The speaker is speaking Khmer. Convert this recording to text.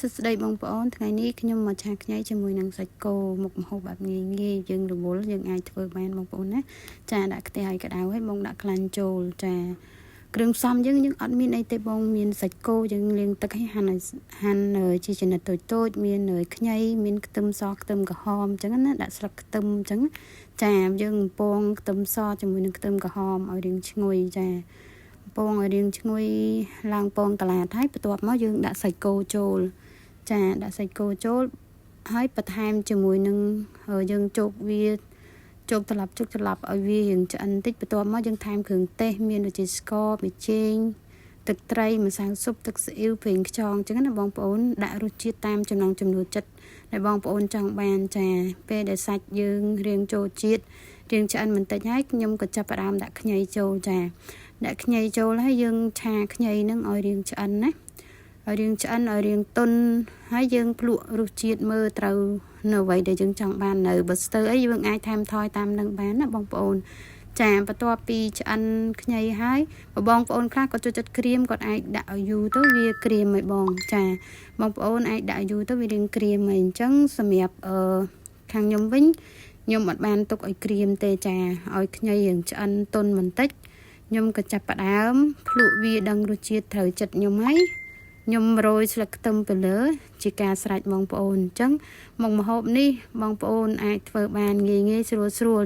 សួស្តីបងប្អូនថ្ងៃនេះខ្ញុំមកឆាខ្ញីជាមួយនឹងសាច់គោមុខម្ហូបបែបងាយយើងរវល់យើងអាចធ្វើបានបងប្អូនណាចាដាក់ខ្ទះឲ្យក្តៅហើយបងដាក់ខ្លាញ់ចូលចាគ្រឿងផ្សំយើងអត់មានអីទេបងមានសាច់គោយើងលាងទឹកឲ្យហាន់ជាចំណិតតូចមានខ្ញីមានខ្ទឹមសខ្ទឹមក្រហមអញ្ចឹងណាដាក់ស្លឹកខ្ទឹមអញ្ចឹងចាយើងពងខ្ទឹមសជាមួយនឹងខ្ទឹមក្រហមឲ្យរៀងឈ្ងុយចាពងឲ្យរៀងឈ្ងុយឡើងពងកន្លះហើយបន្ទាប់មកយើងដាក់សាច់គោចូលចាដាក់សាច់គោចូលហើយបន្ថែមជាមួយនឹងយើងជោគវាជោគត្រឡប់ឲ្យវារៀងឆ្អិនតិចបន្ទាប់មកយើងថែមគ្រឿងទេសមានដូចជាស្ករប៊ីចេងទឹកត្រីម្សៅស៊ុបទឹកស៊ីអ៊ីវប្រេងខ្យងអញ្ចឹងណាបងប្អូនដាក់រសជាតិតាមចំណង់ចំណូលចិត្តដែលបងប្អូនចង់បានចាពេលដែលសាច់យើងរៀងចូលជាតិរៀងឆ្អិនបន្តិចហើយខ្ញុំក៏ចាប់ផ្ដើមដាក់ខ្ញីចូលចាដាក់ខ្ញីចូលហើយយើងឆាខ្ញីនឹងឲ្យរៀងឆ្អិនណាឲ្យរៀងឆ្អិនឲ្យរៀងទន់ហើយយើងភ្លក់រសជាតិមើលត្រូវនៅអ្វីដែលយើងចង់បាននៅបើស្ទើរអីយើងអាចថែមថយតាមនឹងបានណាបងប្អូនចាបន្ទាប់ពីឆ្អិនខ្ញីហើយបងប្អូនខ្លះក៏ចូលចិត្តក្រៀមគាត់អាចដាក់ឲ្យយូរទៅវាក្រៀមឲ្យបងចាបងប្អូនអាចដាក់យូរទៅវារៀងក្រៀមហើយអញ្ចឹងសម្រាប់ខាងខ្ញុំវិញខ្ញុំអត់បានទុកឲ្យក្រៀមទេចាឲ្យខ្ញីរៀងឆ្អិនទន់បន្តិចខ្ញុំក៏ចាប់ផ្ដើមភ្លក់វាដឹងរសជាតិត្រូវចិត្តខ្ញុំហើយខ្ញុំរោយស្លឹកខ្ទឹមទៅលើជាការស្រេចបងប្អូនអញ្ចឹងមុខម្ហូបនេះបងប្អូនអាចធ្វើបានងាយស្រួល